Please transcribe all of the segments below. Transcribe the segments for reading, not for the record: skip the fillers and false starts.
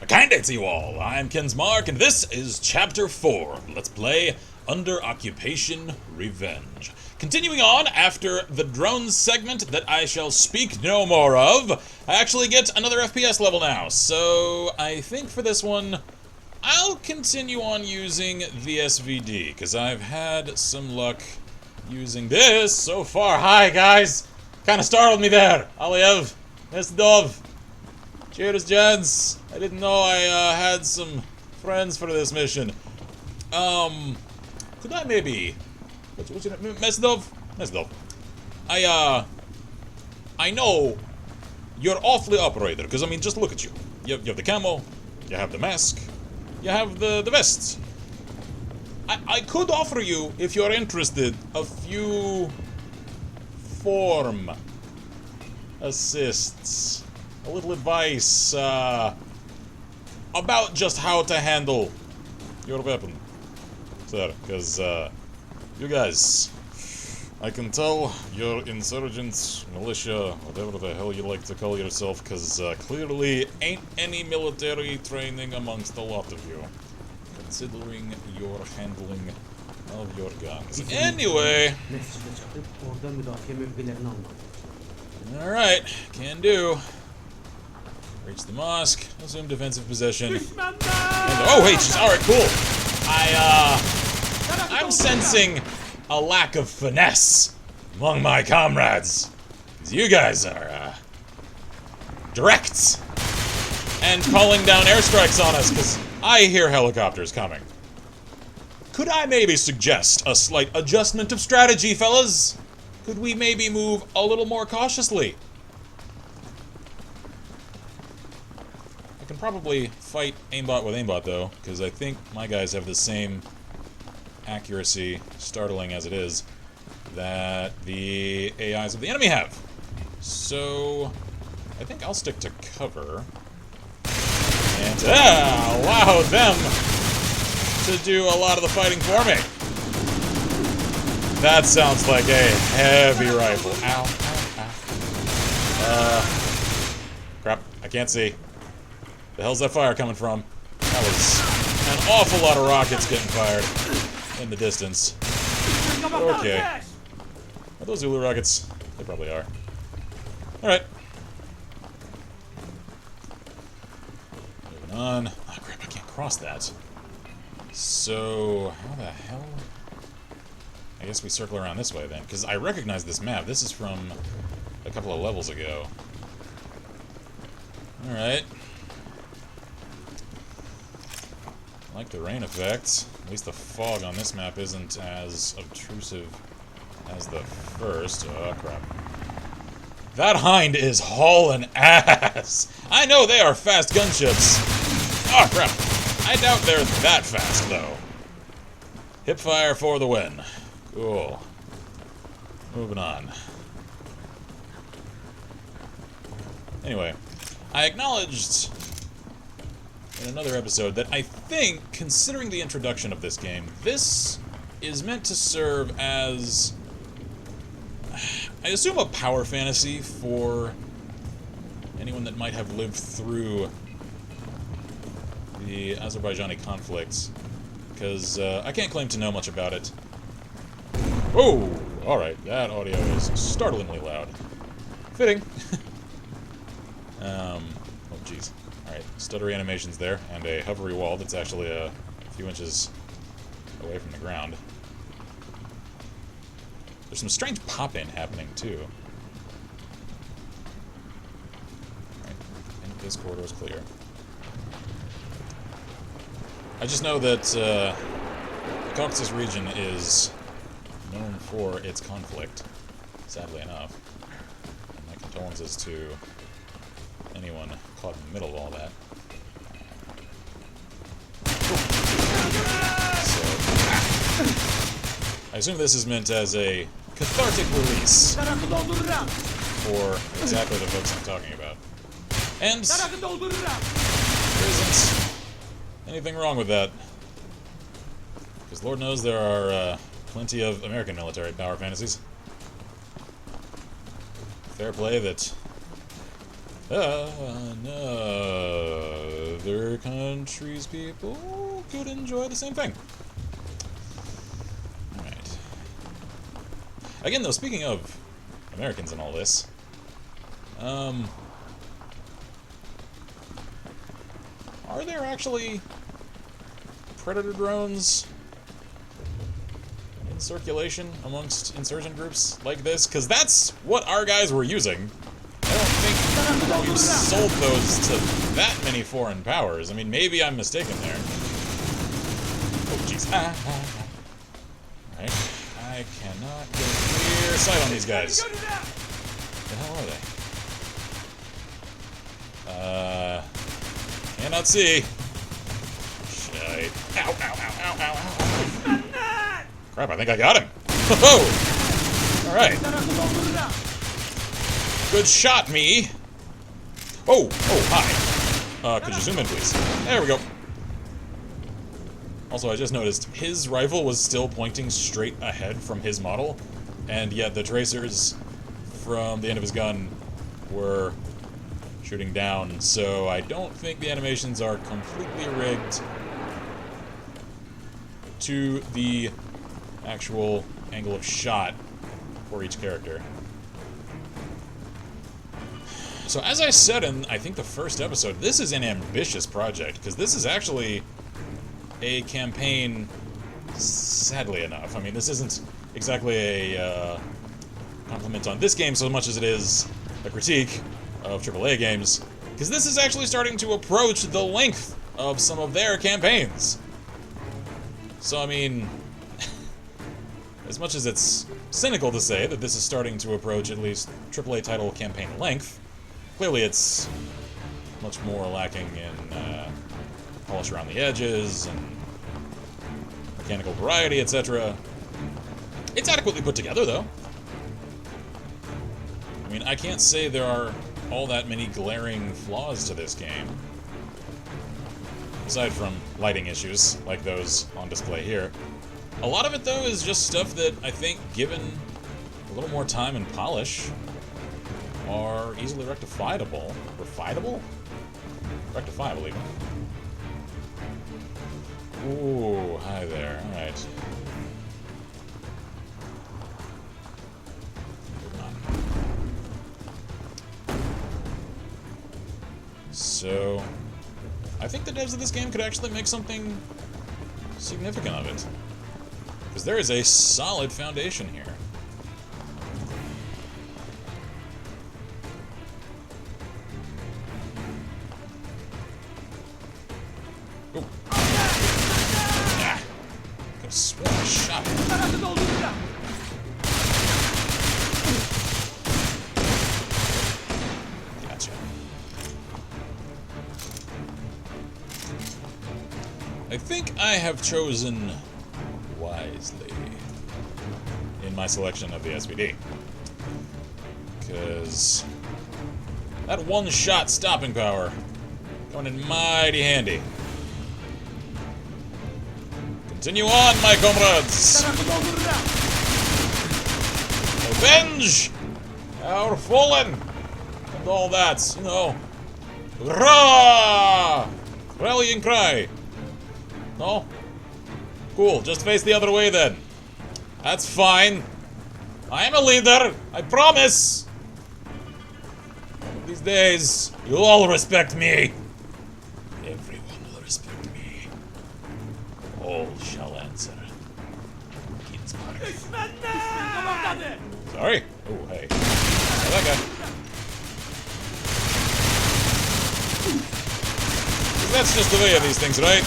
Kinda to you all. I'm Ken's Mark, and this is Chapter 4. Let's play Under Occupation Revenge. Continuing on after the drone segment that I shall speak no more of, I actually get another FPS level now. So I think for this one, I'll continue on using the SVD, because I've had some luck using this so far. Hi, guys. Kind of startled me there. Aliev, Nesdov. Cheers, gents. I didn't know I had some friends for this mission. Could I maybe... What's your name? Nesdov? Nesdov. I know you're awfully operator, because, I mean, just look at you. You have the camo, you have the mask, you have the vest. I could offer you, if you're interested, a few form assists. A little advice about just how to handle your weapon, sir, because you guys, I can tell you're insurgents, militia, whatever the hell you like to call yourself, because clearly ain't any military training amongst a lot of you, considering your handling of your guns. Anyway, alright, can do. Reach the mosque, assume defensive possession. And, oh, hey, she's alright, cool. I'm sensing a lack of finesse among my comrades. Because you guys are, direct. And calling down airstrikes on us, because I hear helicopters coming. Could I maybe suggest a slight adjustment of strategy, fellas? Could we maybe move a little more cautiously? I can probably fight aimbot with aimbot, though, because I think my guys have the same accuracy, startling as it is, that the AIs of the enemy have. So, I think I'll stick to cover. And allow them to do a lot of the fighting for me. That sounds like a heavy rifle. Ow, ow, ow. Crap, I can't see. The hell's that fire coming from? That was an awful lot of rockets getting fired in the distance. But okay. Are those Zulu rockets? They probably are. Alright. Moving on. Oh crap, I can't cross that. So, how the hell? I guess we circle around this way then, because I recognize this map. This is from a couple of levels ago. Alright. Like the rain effect. At least the fog on this map isn't as obtrusive as the first. Oh, crap. That Hind is hauling ass! I know they are fast gunships. Oh, crap. I doubt they're that fast, though. Hip fire for the win. Cool. Moving on. Anyway, I acknowledged in another episode that I think, considering the introduction of this game, this is meant to serve as, I assume, a power fantasy for anyone that might have lived through the Azerbaijani conflicts, because I can't claim to know much about it. Whoa! Alright, that audio is startlingly loud. Fitting. Oh, jeez. Alright, stuttery animations there, and a hovery wall that's actually a few inches away from the ground. There's some strange pop-in happening, too. Alright, I think this corridor is clear. I just know that the Caucasus region is known for its conflict, sadly enough. And my condolences to anyone caught in the middle of all that. So, I assume this is meant as a cathartic release for exactly the folks I'm talking about. And there isn't anything wrong with that. Because Lord knows there are plenty of American military power fantasies. Fair play that other countries' people could enjoy the same thing. Alright. Again, though, speaking of Americans and all this, are there actually Predator drones in circulation amongst insurgent groups like this? Because that's what our guys were using. I don't think we've sold those to that many foreign powers. I mean, maybe I'm mistaken there. Oh, jeez. Alright. I cannot get a clear sight on these guys. What the hell are they? Cannot see. Shite. Ow, ow, ow, ow, ow, ow. Crap, I think I got him. Oh! Alright. Good shot, me. Oh, hi. Could you zoom in, please? There we go. Also, I just noticed his rifle was still pointing straight ahead from his model, and yet the tracers from the end of his gun were shooting down, so I don't think the animations are completely rigged to the actual angle of shot for each character. So as I said in, I think, the first episode, this is an ambitious project, because this is actually a campaign, sadly enough. I mean, this isn't exactly a compliment on this game so much as it is a critique of AAA games, because this is actually starting to approach the length of some of their campaigns. So, I mean, as much as it's cynical to say that this is starting to approach at least AAA title campaign length, clearly it's much more lacking in polish around the edges and mechanical variety, etc. It's adequately put together, though. I mean, I can't say there are all that many glaring flaws to this game. Aside from lighting issues, like those on display here. A lot of it, though, is just stuff that I think, given a little more time and polish, are easily rectifiable. Rectifiable, even. Ooh, hi there. Alright. So, I think the devs of this game could actually make something significant of it. Because there is a solid foundation here. Ooh. Ah. Could've sworn I shot him. Gotcha. I think I have chosen wisely in my selection of the SVD. Because that one-shot stopping power coming in mighty handy. Continue on, my comrades! Avenge our fallen! And all that, you know. Rah! Rallying cry. No? Cool, just face the other way then. That's fine. I am a leader, I promise! One of these days, you'll all respect me. Everyone will respect me. All shall answer. Sorry? Oh, hey. Oh, that guy. That's just the way of these things, right?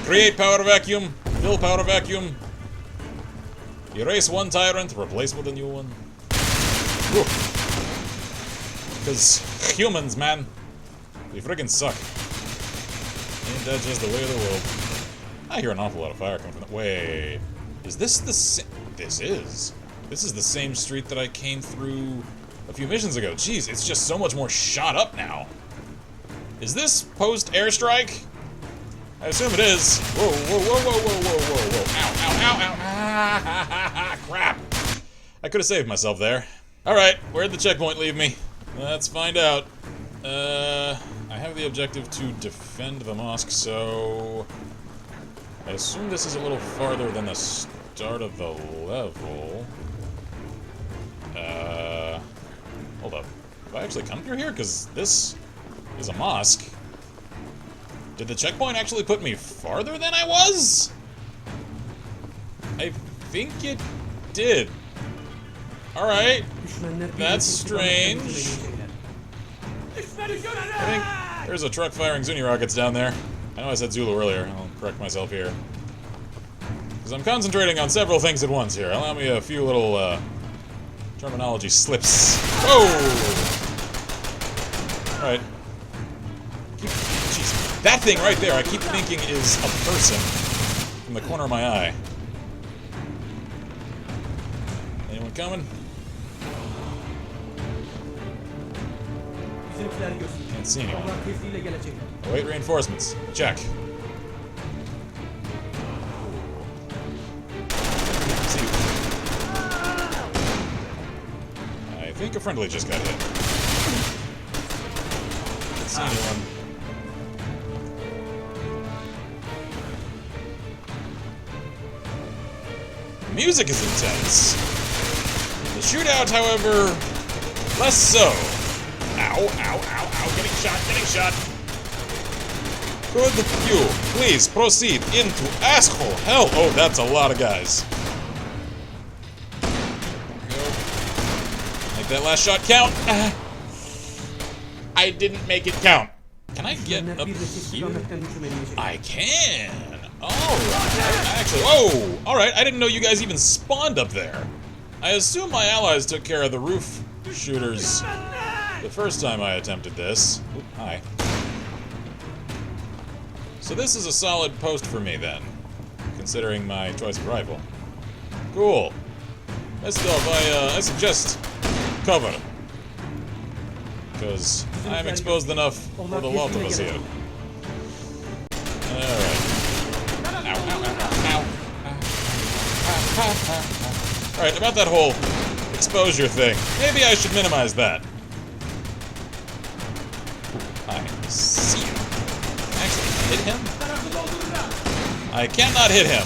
Create power vacuum, fill power vacuum, erase one tyrant, replace with a new one. Because humans, man, they friggin' suck. Ain't that just the way of the world? I hear an awful lot of fire coming from that. Wait, is this the same? This is the same street that I came through a few missions ago. Jeez, it's just so much more shot up now. Is this post airstrike? I assume it is. Whoa, whoa, whoa, whoa, whoa, whoa, whoa, whoa. Ow, ow, ow, ow. Ah, crap. I could have saved myself there. Alright, where'd the checkpoint leave me? Let's find out. I I have the objective to defend the mosque, so I assume this is a little farther than the start of the level. Hold up. Have I actually come through here? Because this is a mosque. Did the checkpoint actually put me farther than I was? I think it did. Alright. That's strange. I think there's a truck firing Zuni rockets down there. I know I said Zulu earlier. I'll correct myself here. Because I'm concentrating on several things at once here. Allow me a few little, terminology slips. Whoa! Alright. Jeez. That thing right there, I keep thinking is a person from the corner of my eye. Anyone coming? Can't see anyone. Await reinforcements. Check. I think a friendly just got hit. Can't see anyone. The music is intense. The shootout, however, less so. Ow, ow, ow, ow, getting shot. Could you please proceed into asshole hell? Oh, that's a lot of guys. There we go. Make that last shot count. I didn't make it count. Can I get up here? I can. Alright. Actually, whoa! Alright, I didn't know you guys even spawned up there. I assume my allies took care of the roof shooters the first time I attempted this. Oop, hi. So this is a solid post for me then, considering my choice of rifle. Cool. Best off, I suggest cover. Because I'm exposed enough for the lot of us here. Alright. Ow, ow, ow, ow. Alright, about that whole exposure thing. Maybe I should minimize that. I see you. Actually, hit him? I cannot hit him.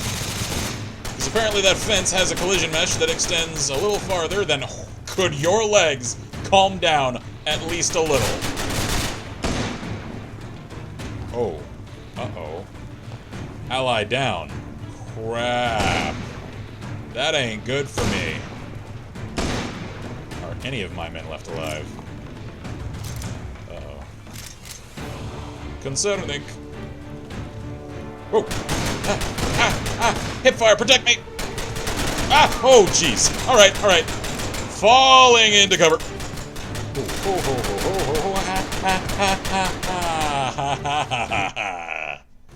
Because apparently that fence has a collision mesh that extends a little farther than could your legs calm down at least a little. Oh. Uh-oh. Ally down. Crap. That ain't good for me. Are any of my men left alive? Uh-oh. Concerning. Whoa! Hipfire, protect me! Ah! Oh, jeez. Alright, alright. Falling into cover.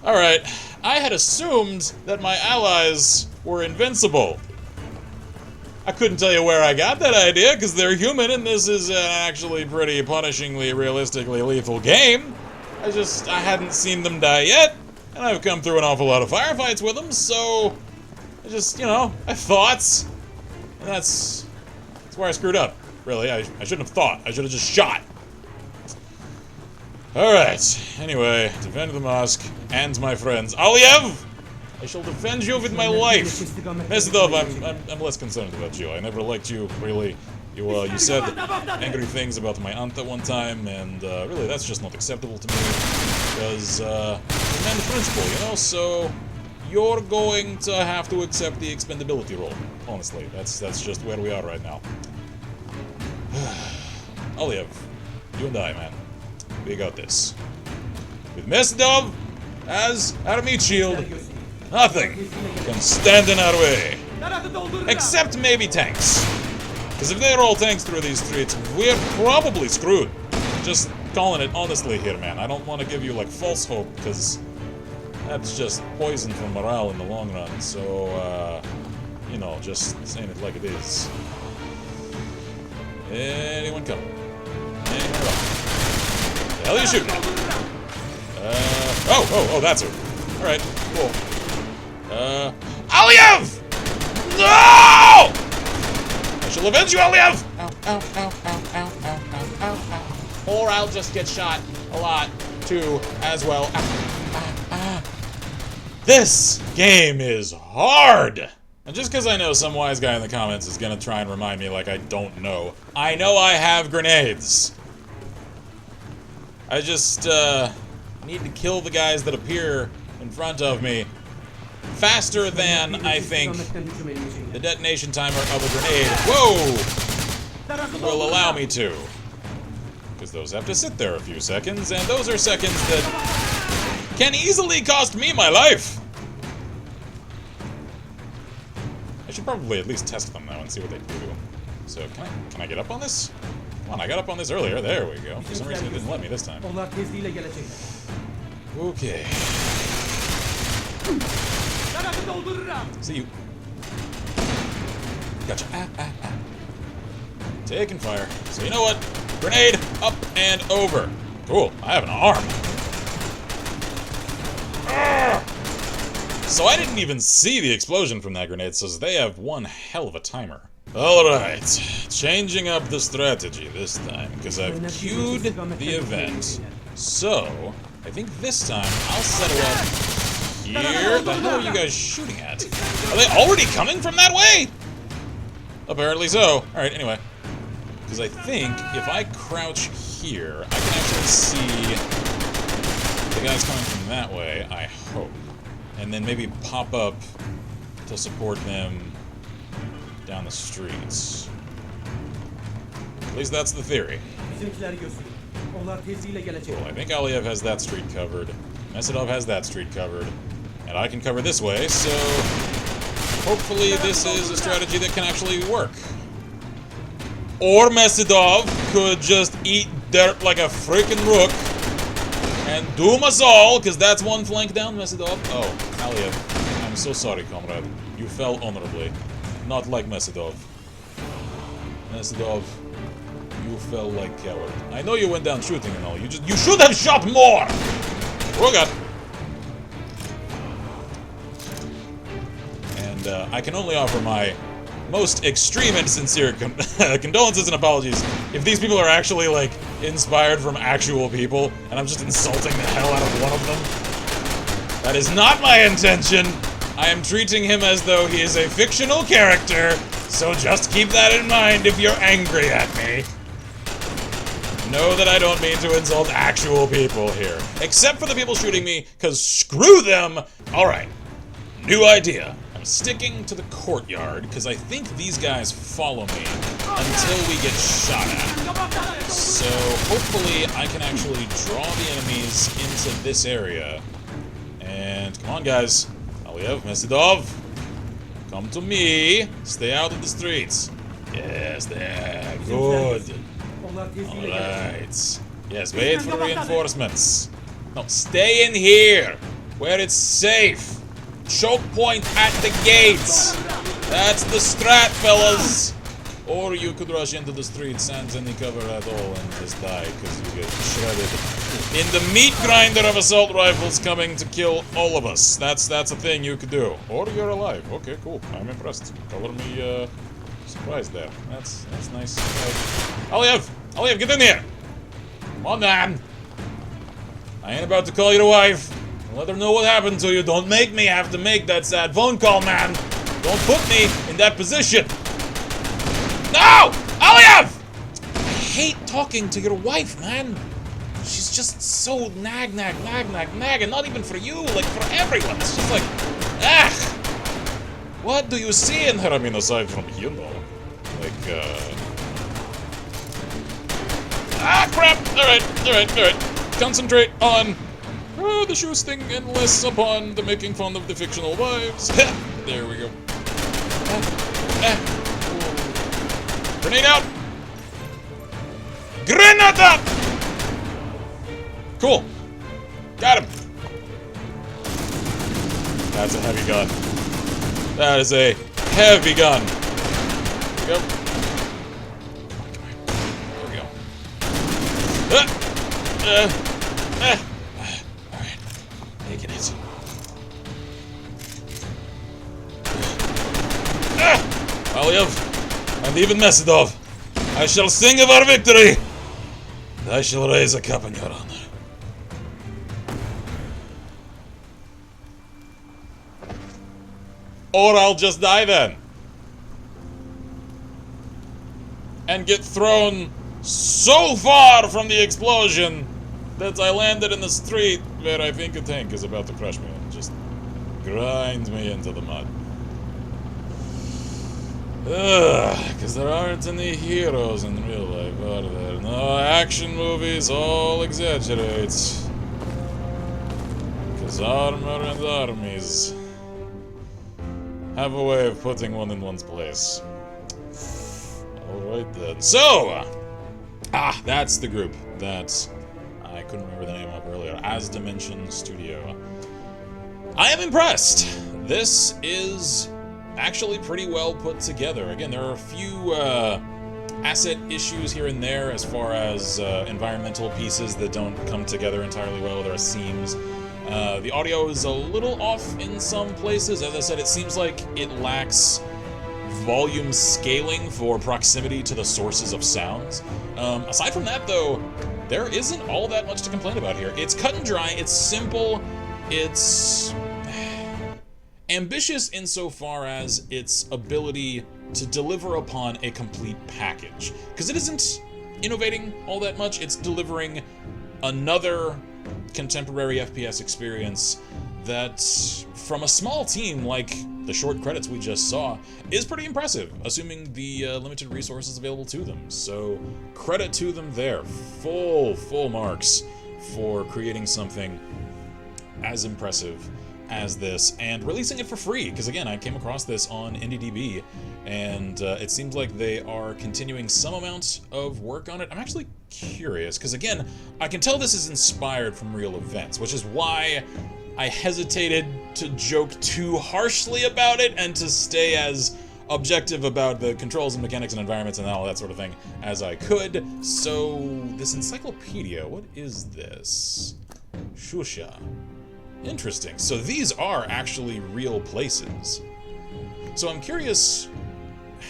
Alright. I had assumed that my allies were invincible. I couldn't tell you where I got that idea, because they're human, and this is an actually pretty punishingly, realistically lethal game. I hadn't seen them die yet, and I've come through an awful lot of firefights with them, so I just, you know, I have thoughts, and that's where I screwed up, really. I shouldn't have thought. I should have just shot. Alright, anyway, defend the mosque, and my friends. Aliev! I shall defend you with my life! Mesdov, I'm less concerned about you. I never liked you, really. You said angry things about my aunt at one time, and really, that's just not acceptable to me. Because, you're a man of principle, you know? So, you're going to have to accept the expendability role. Honestly, that's just where we are right now. Aliev, you and I, man. We got this. With Mesdov as our meat shield, nothing can stand in our way. Except maybe tanks. Because if they're all tanks through these streets, we're probably screwed. Just calling it honestly here, man. I don't want to give you, like, false hope, because that's just poison for morale in the long run. So, you know, just saying it like it is. Anyone coming? Anyone coming? The hell are you shooting at? Oh, that's her. Alright, cool. Aliev! No! I shall avenge you, Aliev! Ow, ow, ow, ow, ow, ow, ow, ow, ow. Or I'll just get shot a lot. too, as well. This game is hard! And just because I know some wise guy in the comments is gonna try and remind me like I don't know, I know I have grenades. I just, need to kill the guys that appear in front of me faster than, I think, the detonation timer of a grenade, whoa, will allow me to. Because those have to sit there a few seconds, and those are seconds that can easily cost me my life. I should probably at least test them, though, and see what they do. So, can I get up on this? Come on, I got up on this earlier. There we go. For some reason, it didn't let me this time. Okay. See you. Gotcha. Taking fire. So you know what? Grenade, up and over. Cool. I have an arm. So I didn't even see the explosion from that grenade, so they have one hell of a timer. Alright, changing up the strategy this time, because I've queued the event. So, I think this time I'll settle up here. The hell are you guys shooting at? Are they already coming from that way? Apparently so. Alright, anyway. Because I think if I crouch here, I can actually see the guys coming from that way, I hope. And then maybe pop up to support them down the streets. At least that's the theory. Cool, I think Aliyev has that street covered. Mesidov has that street covered. And I can cover this way, so hopefully this is a strategy that can actually work. Or Mesidov could just eat dirt like a freaking rook and doom us all, because that's one flank down, Mesidov. Oh, Aliyev, I'm so sorry, comrade. You fell honorably. Not like Mesidov. Mesidov, you fell like coward. I know you went down shooting and all. You should have shot more! Oh god. And I can only offer my most extreme and sincere condolences and apologies if these people are actually, like, inspired from actual people, and I'm just insulting the hell out of one of them. That is not my intention. I am treating him as though he is a fictional character, so just keep that in mind if you're angry at me. Know that I don't mean to insult actual people here. Except for the people shooting me, because screw them! Alright, new idea. I'm sticking to the courtyard, because I think these guys follow me until we get shot at. So, hopefully I can actually draw the enemies into this area. And, come on guys. Aliyev, Mesidov, come to me. Stay out of the streets. Yes, there. Good. Alright. Yes, wait for reinforcements. No, stay in here, where it's safe. Choke point at the gates. That's the strat, fellas. Or you could rush into the street sans any cover at all and just die because you get shredded in the meat grinder of assault rifles coming to kill all of us. That's a thing you could do. Or you're alive. Okay, cool. I'm impressed. Color me surprised there. That's nice. Aliyev, get in here. Come on, man. I ain't about to call your wife. Let her know what happened to you. Don't make me have to make that sad phone call, man. Don't put me in that position. No! Aliyev! I hate talking to your wife, man. She's just so nag, and not even for you, like for everyone. It's just like, what do you see in her? I mean, aside from, you know, like, crap! Alright. Concentrate on the shoe sting and less upon the making fun of the fictional wives. There we go. Grenade out! Grenade up! Cool. Got him. That's a heavy gun. That is a heavy gun. There we go. There we go. Alright. Making it. Aliyev, and even Mesidov, I shall sing of our victory! And I shall raise a cup in your honor. Or I'll just die then. And get thrown so far from the explosion that I landed in the street where I think a tank is about to crush me and just grind me into the mud. Because there aren't any heroes in real life, are there? No, action movies all exaggerate. Because armor and armies have a way of putting one in one's place. Alright then. So! That's the group that I couldn't remember the name of earlier. As Dimension Studio. I am impressed! This is actually pretty well put together. Again, there are a few asset issues here and there as far as environmental pieces that don't come together entirely well. There are seams. The audio is a little off in some places. As I said, it seems like it lacks volume scaling for proximity to the sources of sounds. Aside from that, though, there isn't all that much to complain about here. It's cut and dry, it's simple, it's ambitious insofar as its ability to deliver upon a complete package. Because it isn't innovating all that much, it's delivering another contemporary FPS experience that, from a small team like the short credits we just saw, is pretty impressive, assuming the limited resources available to them. So, credit to them there. Full marks for creating something as impressive as this, and releasing it for free, because again, I came across this on IndieDB, and it seems like they are continuing some amount of work on it. I'm actually curious, because again, I can tell this is inspired from real events, which is why I hesitated to joke too harshly about it and to stay as objective about the controls and mechanics and environments and all that sort of thing as I could. So, this encyclopedia, what is this? Shusha. Interesting. So these are actually real places. So I'm curious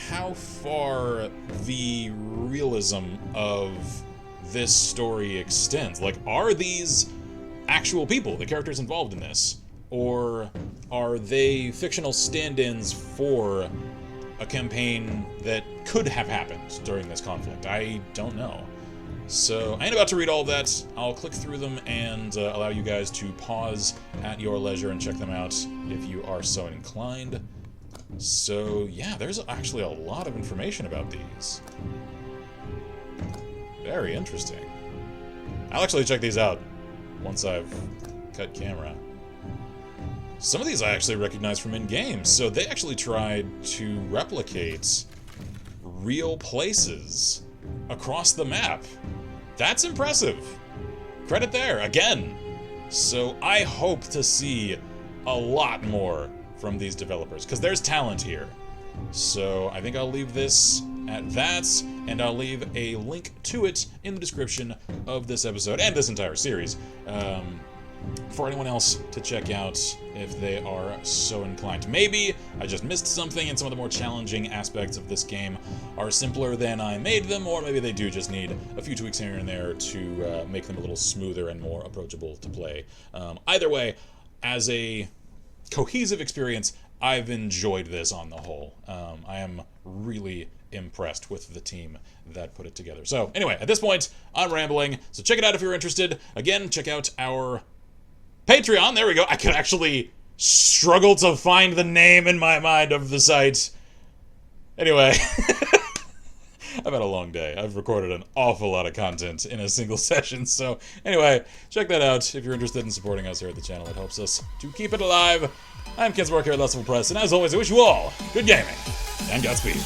how far the realism of this story extends. Like, are these actual people, the characters involved in this? Or are they fictional stand-ins for a campaign that could have happened during this conflict? I don't know. So, I ain't about to read all that. I'll click through them and allow you guys to pause at your leisure and check them out if you are so inclined. So, yeah, there's actually a lot of information about these. Very interesting. I'll actually check these out once I've cut camera. Some of these I actually recognize from in-game, so they actually tried to replicate real places across the map. That's impressive. Credit there, again. So I hope to see a lot more from these developers, because there's talent here. So I think I'll leave this at that, and I'll leave a link to it in the description of this episode, and this entire series, for anyone else to check out if they are so inclined. Maybe I just missed something and some of the more challenging aspects of this game are simpler than I made them, or maybe they do just need a few tweaks here and there to make them a little smoother and more approachable to play. Either way, as a cohesive experience, I've enjoyed this on the whole. I am really impressed with the team that put it together. So anyway, at this point, I'm rambling, so check it out if you're interested. Again, check out our Patreon. There we go. I could actually struggle to find the name in my mind of the site. Anyway, I've had a long day. I've recorded an awful lot of content in a single session. So anyway, check that out if you're interested in supporting us here at the channel. It helps us to keep it alive. I'm Ch.4 here at Lustful Press, and as always, I wish you all good gaming and Godspeed.